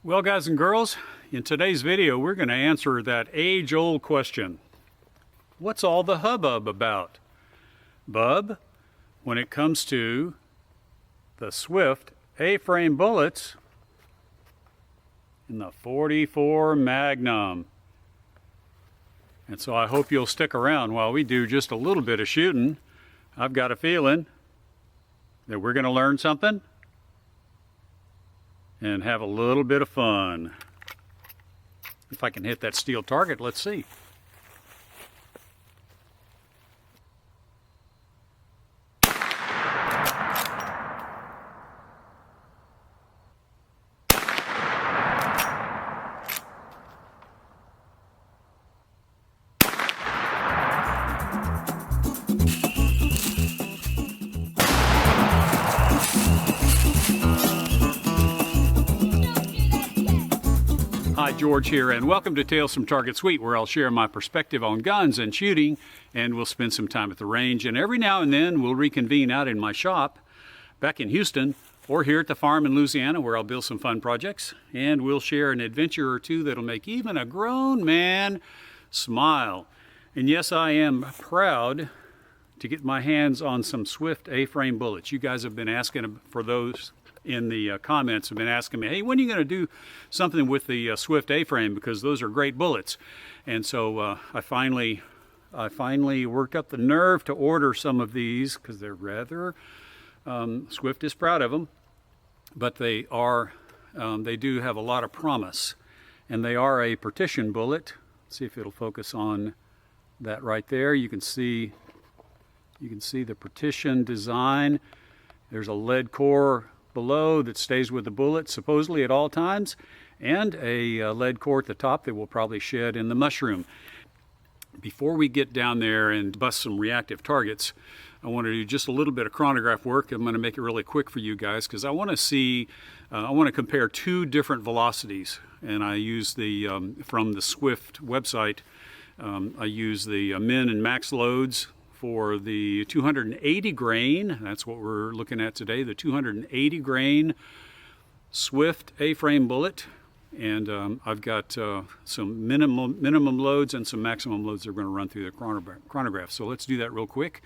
Well, guys and girls, in today's video we're going to answer that age-old question. What's all the hubbub about? Bub, when it comes to the Swift A Frame bullets in the 44 Magnum. And so I hope you'll stick around while we do just a little bit of shooting. I've got a feeling that we're going to learn something and have a little bit of fun. If I can hit that steel target, let's see. Hi, George here, and welcome to Tales from Target Suite, where I'll share my perspective on guns and shooting, and we'll spend some time at the range, and every now and then we'll reconvene out in my shop back in Houston or here at the farm in Louisiana, where I'll build some fun projects, and we'll share an adventure or two that'll make even a grown man smile. And yes, I am proud to get my hands on some Swift A Frame bullets. You guys have been asking for those in the comments, have been asking me, hey, when are you going to do something with the Swift A Frame, because those are great bullets. And so I finally worked up the nerve to order some of these, because they're rather Swift is proud of them, but they do have a lot of promise, and they are a partition bullet. Let's see if it'll focus on that right there. You can see the partition design. There's a lead core below that stays with the bullet supposedly at all times, and a lead core at the top that will probably shed in the mushroom. Before we get down there and bust some reactive targets, I want to do just a little bit of chronograph work. I'm going to make it really quick for you guys, because I want to see, I want to compare two different velocities, and I use the from the Swift website, I use the min and max loads for the 280 grain. That's what we're looking at today, the 280 grain Swift A Frame bullet. And I've got some minimum loads and some maximum loads that are going to run through the chronograph. So let's do that real quick.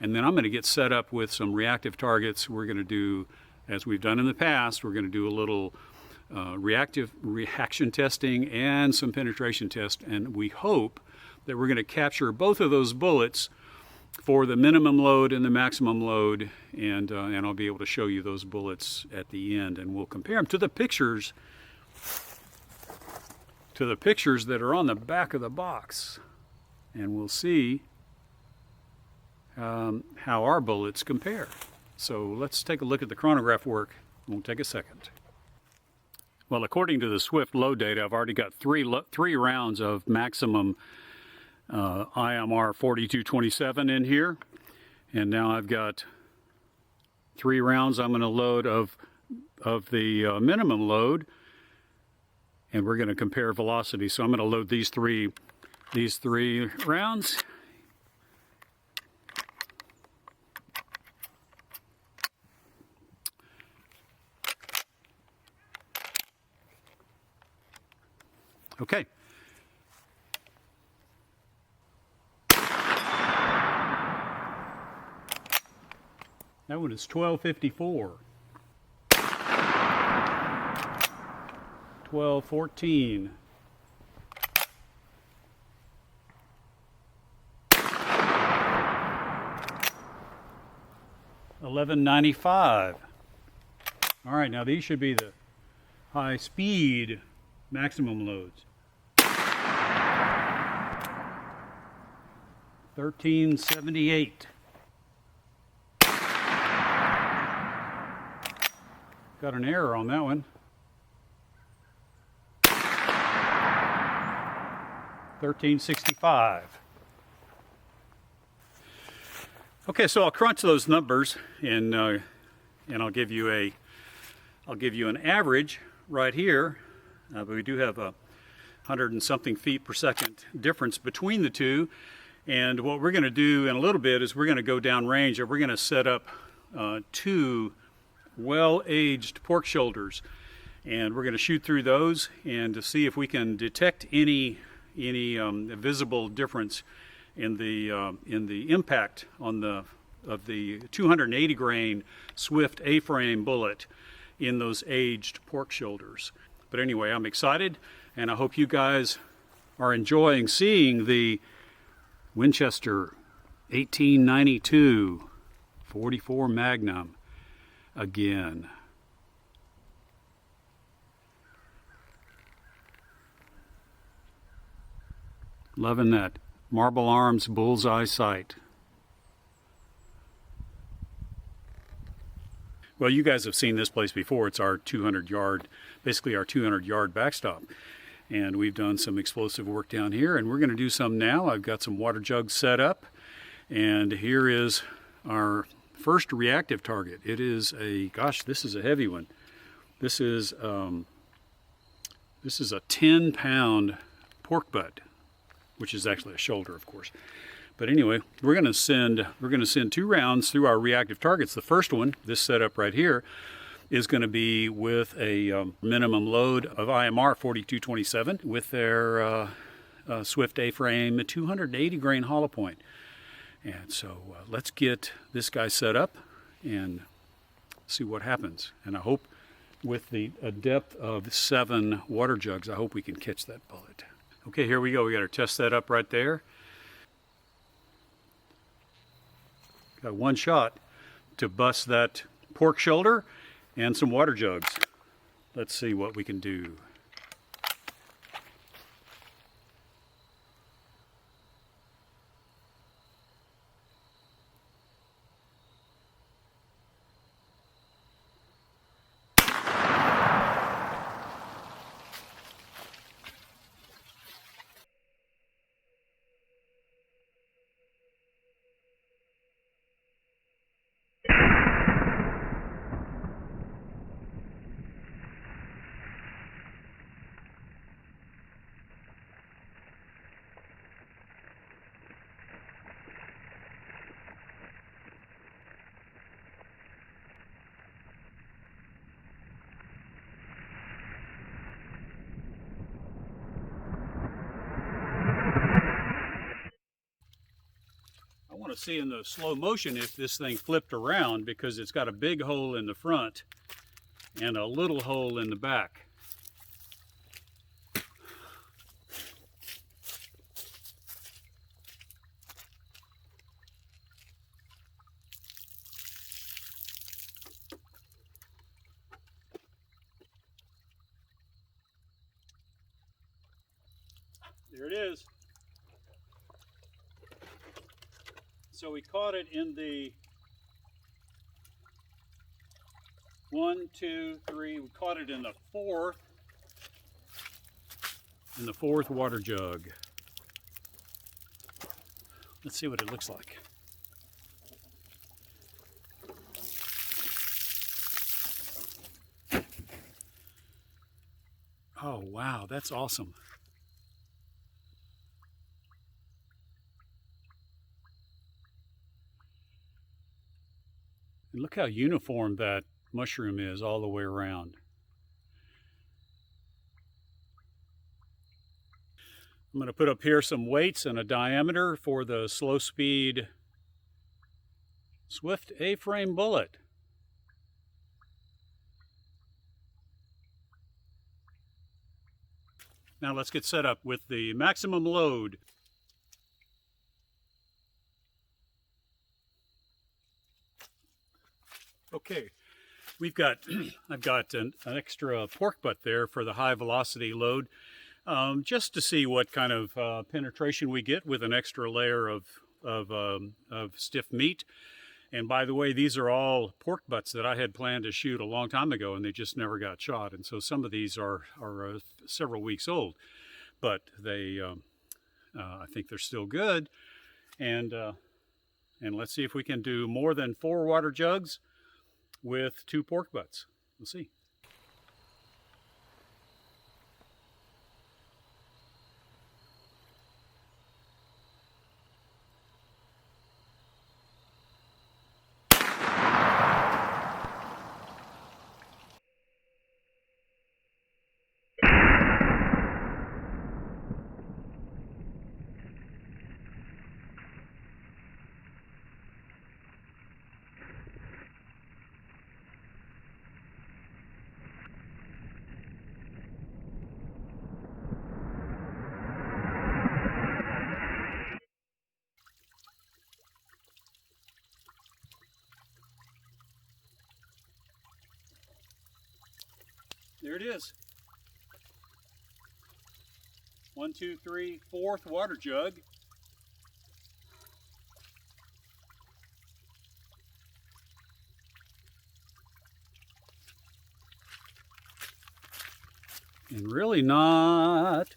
And then I'm going to get set up with some reactive targets. We're going to do, as we've done in the past, we're going to do a little reaction testing and some penetration test. And we hope that we're going to capture both of those bullets for the minimum load and the maximum load, and I'll be able to show you those bullets at the end, and we'll compare them to the pictures that are on the back of the box, and we'll see how our bullets compare. So let's take a look at the chronograph work. It won't take a second. Well, according to the Swift load data, I've already got three rounds of maximum IMR 4227 in here, and now I've got 3 rounds I'm going to load of the minimum load, and we're going to compare velocity. So I'm going to load these three rounds. Okay. That one is 1254. 1214. 1195. All right, now these should be the high speed maximum loads. 1378. Got an error on that one. 1365. Okay, so I'll crunch those numbers, and I'll give you an average right here. But we do have 100 and something feet per second difference between the two. And what we're going to do in a little bit is we're going to go down range, and we're going to set up 2 well-aged pork shoulders. And we're going to shoot through those and to see if we can detect any visible difference in the impact on the 280 grain Swift A Frame bullet in those aged pork shoulders. But anyway, I'm excited, and I hope you guys are enjoying seeing the Winchester 1892 44 Magnum again. Loving that Marble Arms bullseye sight. Well, you guys have seen this place before. It's our 200-yard, basically our 200-yard backstop. And we've done some explosive work down here, and we're going to do some now. I've got some water jugs set up, and here is our first reactive target. It is a, gosh, this is a heavy one. This is a 10-pound pork butt, which is actually a shoulder, of course. But anyway, we're going to send 2 rounds through our reactive targets. The first one, this setup right here, is going to be with a minimum load of IMR 4227 with their Swift A Frame 280 grain hollow point. And so let's get this guy set up and see what happens. And I hope with a depth of 7 water jugs, I hope we can catch that bullet. Okay, here we go. We got our test set up right there. Got one shot to bust that pork shoulder and some water jugs. Let's see what we can do. I want to see in the slow motion if this thing flipped around, because it's got a big hole in the front and a little hole in the back. There it is. So we caught it in the 1, 2, 3. We caught it in the fourth water jug. Let's see what it looks like. Oh wow, that's awesome. And look how uniform that mushroom is all the way around. I'm going to put up here some weights and a diameter for the slow speed Swift A Frame bullet. Now let's get set up with the maximum load. Okay, I've got an extra pork butt there for the high velocity load, just to see what kind of penetration we get with an extra layer of stiff meat. And by the way, these are all pork butts that I had planned to shoot a long time ago, and they just never got shot. And so some of these are several weeks old, but they, I think they're still good. And let's see if we can do more than 4 water jugs with 2 pork butts. We'll see. there it is. 1, 2, 3, fourth water jug. And really not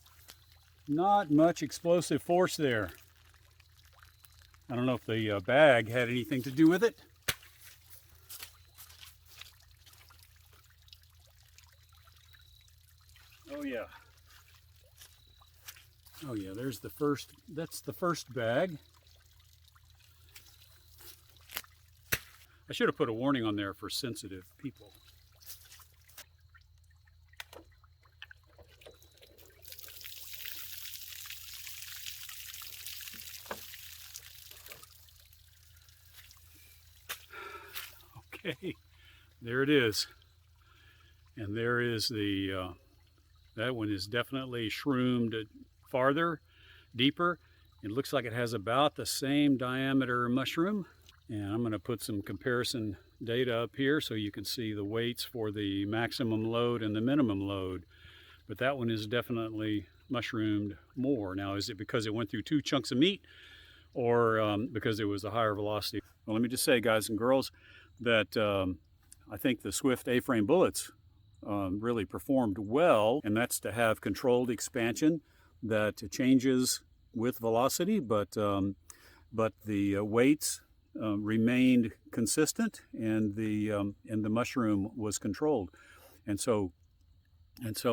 much explosive force there. I don't know if the bag had anything to do with it. Oh yeah. Oh yeah, there's the first, that's the first bag. I should have put a warning on there for sensitive people. Okay, there it is. And there is the, that one is definitely shroomed farther, deeper. It looks like it has about the same diameter mushroom. And I'm going to put some comparison data up here so you can see the weights for the maximum load and the minimum load. But that one is definitely mushroomed more. Now, is it because it went through 2 chunks of meat, or because it was a higher velocity? Well, let me just say, guys and girls, that I think the Swift A Frame bullets really performed well, and that's to have controlled expansion that changes with velocity, but the weights remained consistent, and the mushroom was controlled. And so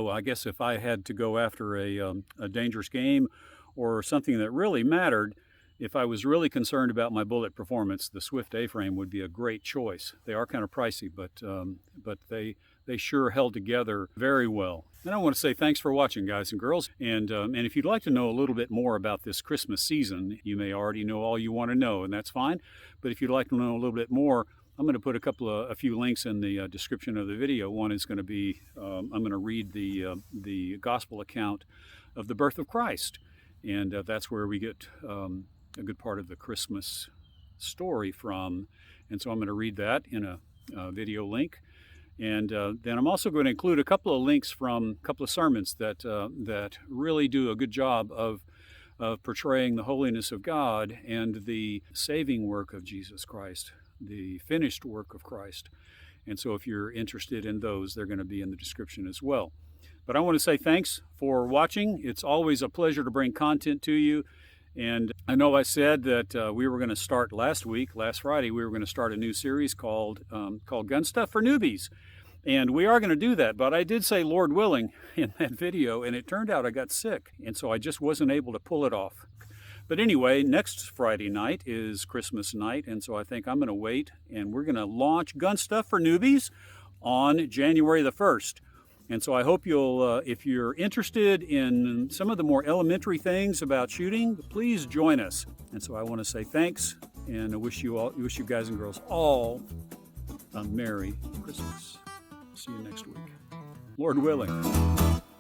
I guess if I had to go after a dangerous game or something that really mattered, if I was really concerned about my bullet performance, the Swift A Frame would be a great choice. They are kind of pricey, but they sure held together very well. And I want to say thanks for watching, guys and girls. And if you'd like to know a little bit more about this Christmas season, you may already know all you want to know, and that's fine. But if you'd like to know a little bit more, I'm going to put a few links in the description of the video. One is going to be, I'm going to read the gospel account of the birth of Christ. And that's where we get a good part of the Christmas story from. And so I'm going to read that in a video link. And then I'm also going to include a couple of links from a couple of sermons that really do a good job of portraying the holiness of God and the saving work of Jesus Christ, the finished work of Christ. And so if you're interested in those, they're going to be in the description as well. But I want to say thanks for watching. It's always a pleasure to bring content to you. And I know I said that we were going to start last Friday, we were going to start a new series called Gun Stuff for Newbies. And we are going to do that, but I did say Lord willing in that video, and it turned out I got sick, and so I just wasn't able to pull it off. But anyway, next Friday night is Christmas night, and so I think I'm going to wait, and we're going to launch Gun Stuff for Newbies on January the 1st. And so I hope you'll, if you're interested in some of the more elementary things about shooting, please join us. And so I want to say thanks, and I wish you guys and girls all a Merry Christmas. See you next week, Lord willing.